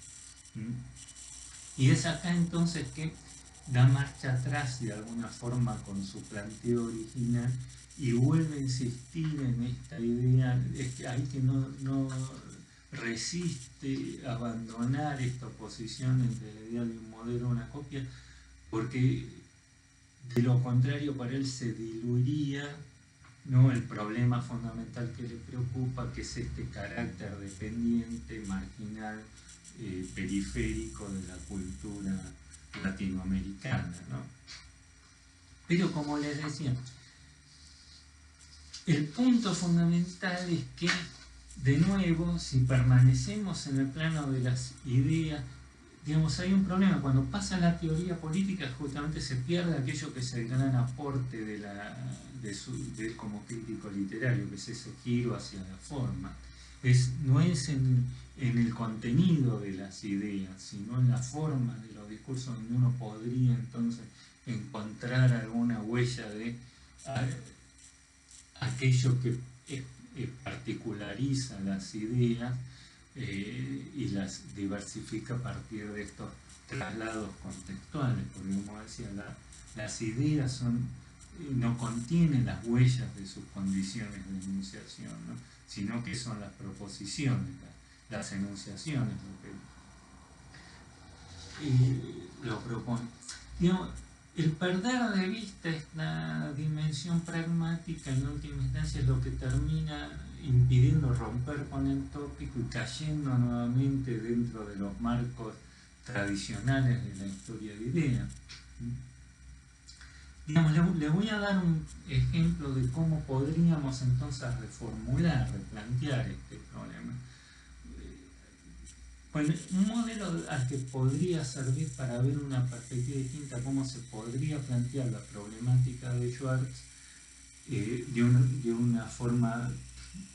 Y es acá entonces que da marcha atrás de alguna forma con su planteo original y vuelve a insistir en esta idea, es que hay que no resiste abandonar esta oposición entre la idea de un modelo y una copia, porque de lo contrario para él se diluiría ¿no? El problema fundamental que le preocupa, que es este carácter dependiente, marginal, periférico de la cultura latinoamericana, ¿no? Pero como les decía, el punto fundamental es que, de nuevo, si permanecemos en el plano de las ideas, digamos, hay un problema. Cuando pasa la teoría política, justamente se pierde aquello que es el gran aporte de él como crítico literario, que es ese giro hacia la forma. No es en el contenido de las ideas, sino en la forma de los discursos, donde uno podría entonces encontrar alguna huella de aquello que particulariza las ideas y las diversifica a partir de estos traslados contextuales, porque como decía, las ideas no contienen las huellas de sus condiciones de enunciación, ¿no? Sino que son las proposiciones, las enunciaciones lo propone. Digamos, el perder de vista esta dimensión pragmática en última instancia es lo que termina impidiendo romper con el tópico y cayendo nuevamente dentro de los marcos tradicionales de la historia de ideas. Digamos, le voy a dar un ejemplo de cómo podríamos entonces reformular, replantear este problema. Bueno, un modelo al que podría servir para ver una perspectiva distinta, cómo se podría plantear la problemática de Schwartz de una forma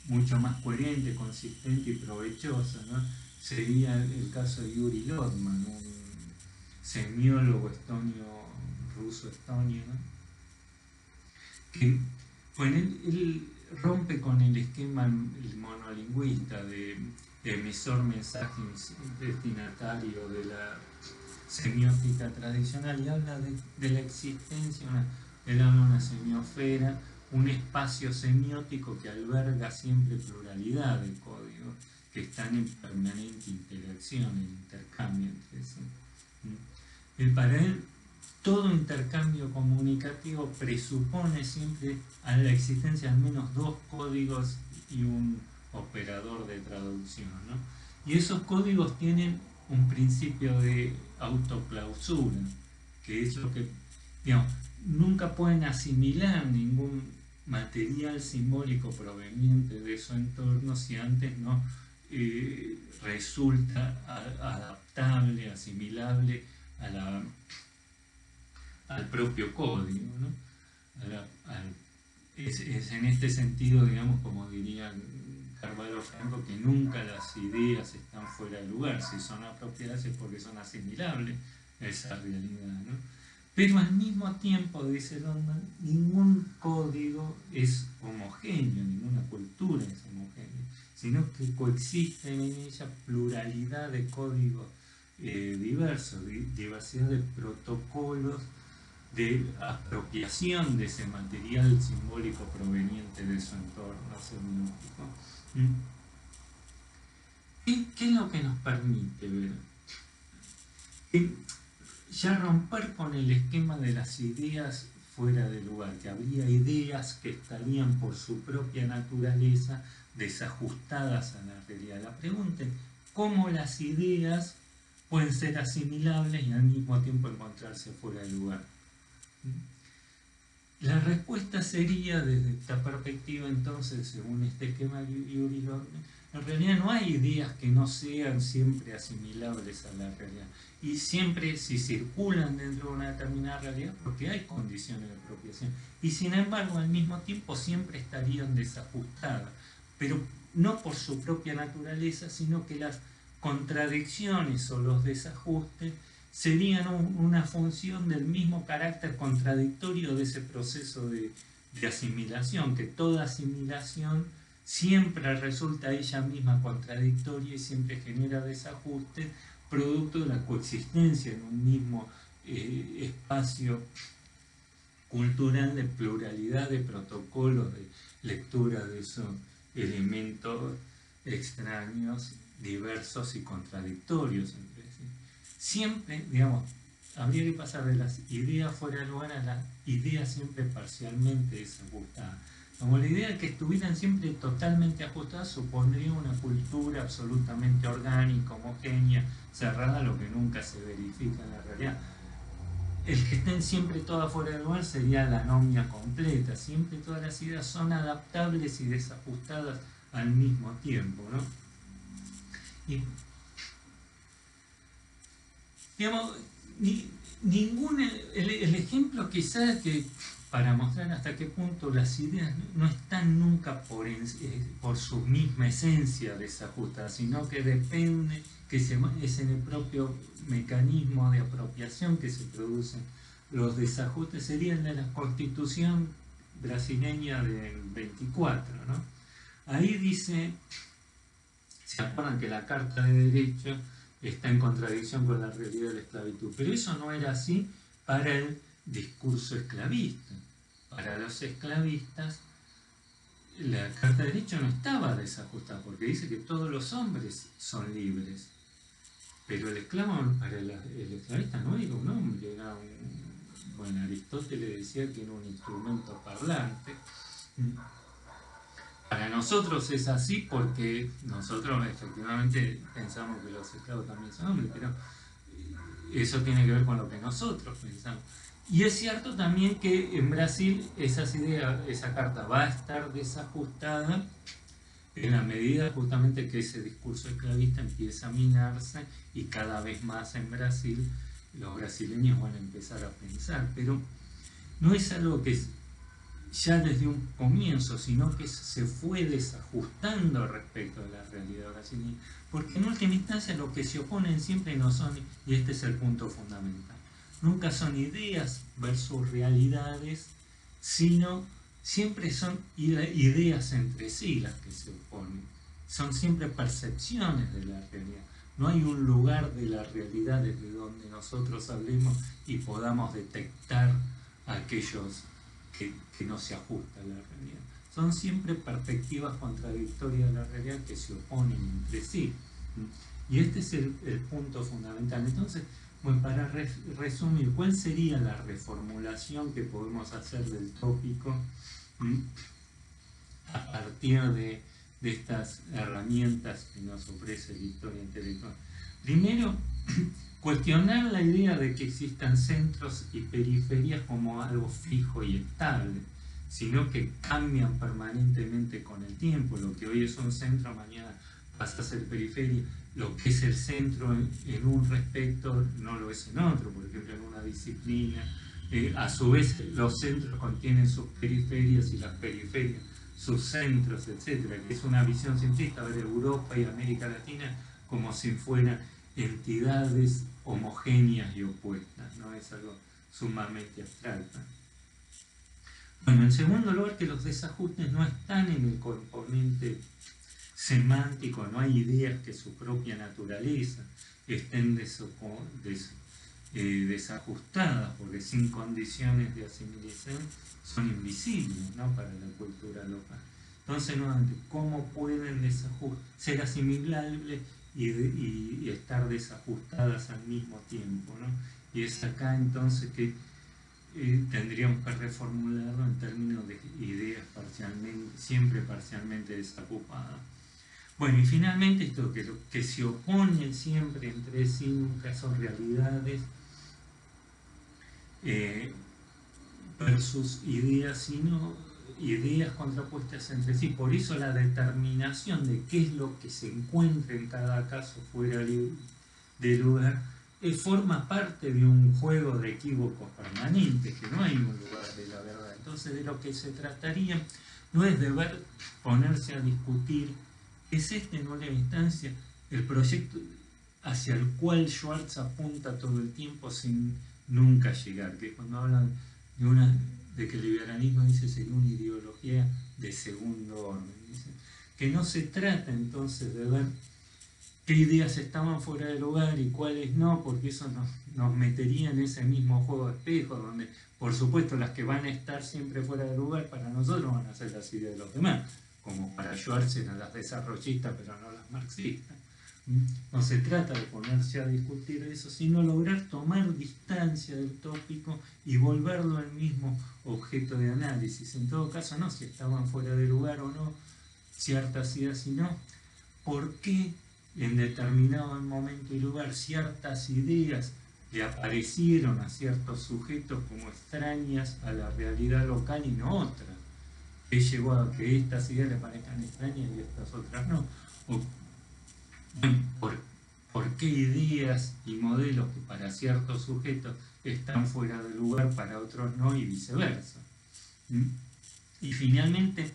mucho más coherente, consistente y provechosa, ¿no? Sería el caso de Yuri Lotman, un semiólogo ruso-estonio, ¿no? Que bueno, él rompe con el esquema monolingüista de emisor, mensaje, destinatario de la semiótica tradicional, y habla de la existencia, él habla de una semiosfera, un espacio semiótico que alberga siempre pluralidad de códigos que están en permanente interacción, en intercambio entre sí. Para él, todo intercambio comunicativo presupone siempre a la existencia de al menos dos códigos y un operador de traducción, ¿no? Y esos códigos tienen un principio de autoclausura, que es lo que, digamos, nunca pueden asimilar ningún material simbólico proveniente de su entorno si antes no resulta adaptable, asimilable al propio código, ¿no? Es en este sentido, digamos, como diría Carvalho Franco, que nunca las ideas están fuera de lugar. Si son apropiadas es porque son asimilables a esa realidad, ¿no? Pero al mismo tiempo, dice Lotman, ningún código es homogéneo, ninguna cultura es homogénea, sino que coexisten en ella pluralidad de códigos diversos, diversidad de protocolos de apropiación de ese material simbólico proveniente de su entorno semiótico. ¿Qué es lo que nos permite ver? Ya romper con el esquema de las ideas fuera de lugar, que habría ideas que estarían por su propia naturaleza desajustadas a la realidad. La pregunta es, ¿cómo las ideas pueden ser asimilables y al mismo tiempo encontrarse fuera de lugar? La respuesta sería, desde esta perspectiva entonces, según este esquema de Yuri Lotman, en realidad no hay ideas que no sean siempre asimilables a la realidad. Y siempre, si circulan dentro de una determinada realidad, porque hay condiciones de apropiación. Y sin embargo, al mismo tiempo, siempre estarían desajustadas. Pero no por su propia naturaleza, sino que las contradicciones o los desajustes serían una función del mismo carácter contradictorio de ese proceso de asimilación, que toda asimilación siempre resulta ella misma contradictoria y siempre genera desajustes, producto de la coexistencia en un mismo espacio cultural de pluralidad de protocolos de lectura de esos elementos extraños, diversos y contradictorios entre sí. Siempre, digamos, habría que pasar de las ideas fuera de lugar a las ideas siempre parcialmente desajustadas. Como la idea de que estuvieran siempre totalmente ajustadas supondría una cultura absolutamente orgánica, homogénea, cerrada, lo que nunca se verifica en la realidad. El que estén siempre todas fuera de lugar sería la anomia completa. Siempre todas las ideas son adaptables y desajustadas al mismo tiempo, ¿no? Y, digamos, el ejemplo quizás que para mostrar hasta qué punto las ideas no están nunca por su misma esencia desajustadas, sino que depende, es en el propio mecanismo de apropiación que se producen los desajustes, sería el de la Constitución brasileña del 24, ¿no? Ahí dice, ¿se acuerdan que la Carta de Derechos está en contradicción con la realidad de la esclavitud? Pero eso no era así para el discurso esclavista. Para los esclavistas, la Carta de Derechos no estaba desajustada, porque dice que todos los hombres son libres. Pero el esclavo, para el esclavista no era un hombre, era bueno, Aristóteles decía que era un instrumento parlante. Para nosotros es así porque nosotros efectivamente pensamos que los esclavos también son hombres, pero eso tiene que ver con lo que nosotros pensamos. Y es cierto también que en Brasil esa carta va a estar desajustada en la medida justamente que ese discurso esclavista empieza a minarse y cada vez más en Brasil los brasileños van a empezar a pensar, pero no es algo que ya desde un comienzo, sino que se fue desajustando respecto a la realidad brasileña, porque en última instancia lo que se oponen siempre no son, y este es el punto fundamental, nunca son ideas versus realidades, sino siempre son ideas entre sí las que se oponen, son siempre percepciones de la realidad. No hay un lugar de la realidad desde donde nosotros hablemos y podamos detectar aquellos que no se ajusta a la realidad. Son siempre perspectivas contradictorias de la realidad que se oponen entre sí. Y este es el punto fundamental. Entonces, bueno, para resumir, ¿cuál sería la reformulación que podemos hacer del tópico a partir de estas herramientas que nos ofrece la historia intelectual? Primero, cuestionar la idea de que existan centros y periferias como algo fijo y estable, sino que cambian permanentemente con el tiempo. Lo que hoy es un centro, mañana pasa a ser periferia. Lo que es el centro en un respecto no lo es en otro, por ejemplo en una disciplina. A su vez los centros contienen sus periferias y las periferias sus centros, etc. Que es una visión simplista ver Europa y América Latina como si fueran entidades homogéneas y opuestas, ¿no? Es algo sumamente abstracto. Bueno, en segundo lugar, que los desajustes no están en el componente semántico, no hay ideas que su propia naturaleza estén desajustadas, porque sin condiciones de asimilación son invisibles, ¿no?, para la cultura local. Entonces, nuevamente, ¿cómo pueden ser asimilables y estar desajustadas al mismo tiempo, ¿no? Y es acá entonces que tendríamos que reformularlo en términos de ideas siempre parcialmente desocupadas. Bueno, y finalmente esto que se oponen siempre entre sí, nunca son realidades versus ideas, sino ideas contrapuestas entre sí. Por eso la determinación de qué es lo que se encuentra en cada caso fuera de lugar forma parte de un juego de equívocos permanentes, que no hay un lugar de la verdad. Entonces, de lo que se trataría no es de ponerse a discutir, es en última instancia el proyecto hacia el cual Schwartz apunta todo el tiempo sin nunca llegar, que cuando hablan de que el liberalismo, dice, sería una ideología de segundo orden, dice, que no se trata entonces de ver qué ideas estaban fuera de lugar y cuáles no, porque eso nos metería en ese mismo juego de espejo, donde por supuesto las que van a estar siempre fuera de lugar para nosotros van a ser las ideas de los demás, como para Schwartz eran las desarrollistas pero no las marxistas. No se trata de ponerse a discutir eso, sino lograr tomar distancia del tópico y volverlo el mismo objeto de análisis. En todo caso, no si estaban fuera de lugar o no ciertas ideas, sino por qué en determinado momento y lugar ciertas ideas le aparecieron a ciertos sujetos como extrañas a la realidad local y no otras. ¿Qué llevó a que estas ideas le parezcan extrañas y estas otras no? O, por qué ideas y modelos que para ciertos sujetos están fuera de lugar, para otros no, y viceversa. Y finalmente,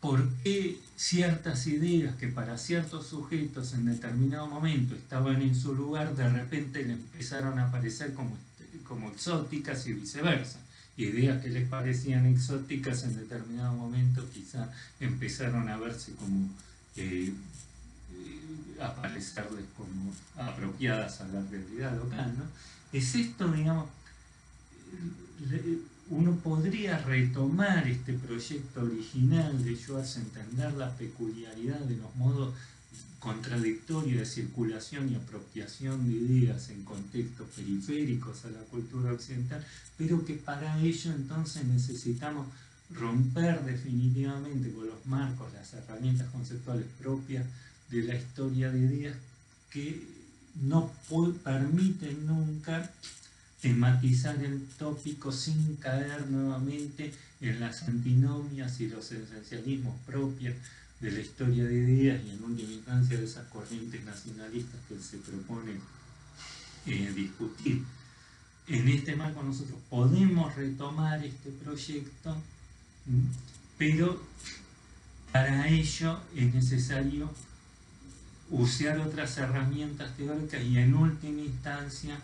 ¿por qué ciertas ideas que para ciertos sujetos en determinado momento estaban en su lugar, de repente le empezaron a aparecer como exóticas y viceversa? Ideas que les parecían exóticas en determinado momento quizá empezaron a verse como aparecerles como apropiadas a la realidad local, ¿no? Es esto, digamos, uno podría retomar este proyecto original de Schwartz, entender la peculiaridad de los modos contradictorios de circulación y apropiación de ideas en contextos periféricos a la cultura occidental, pero que para ello entonces necesitamos romper definitivamente con los marcos, las herramientas conceptuales propias de la historia de ideas que no permiten nunca tematizar el tópico sin caer nuevamente en las antinomias y los esencialismos propios de la historia de ideas y en última instancia de esas corrientes nacionalistas que se propone discutir. En este marco nosotros podemos retomar este proyecto, pero para ello es necesario usar otras herramientas teóricas y en última instancia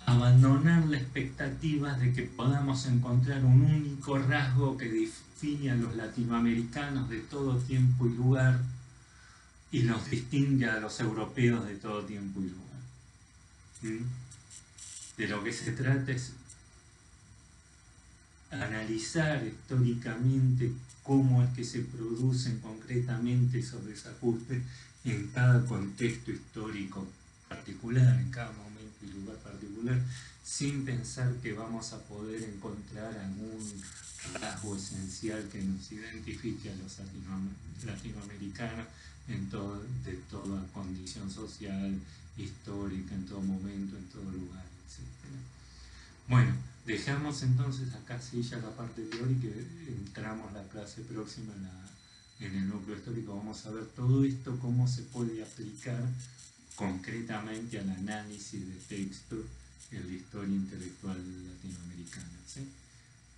abandonar la expectativa de que podamos encontrar un único rasgo que define a los latinoamericanos de todo tiempo y lugar y los distingue a los europeos de todo tiempo y lugar. De lo que se trata es analizar históricamente cómo es que se producen concretamente esos desajustes en cada contexto histórico particular, en cada momento y lugar particular, sin pensar que vamos a poder encontrar algún rasgo esencial que nos identifique a los latinoamericanos de toda condición social, histórica, en todo momento, en todo lugar, etc. Bueno, dejamos entonces acá sí ya la parte teórica y entramos la clase próxima en el núcleo histórico. Vamos a ver todo esto, cómo se puede aplicar concretamente al análisis de texto en la historia intelectual latinoamericana. ¿Sí?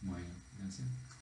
Bueno, gracias.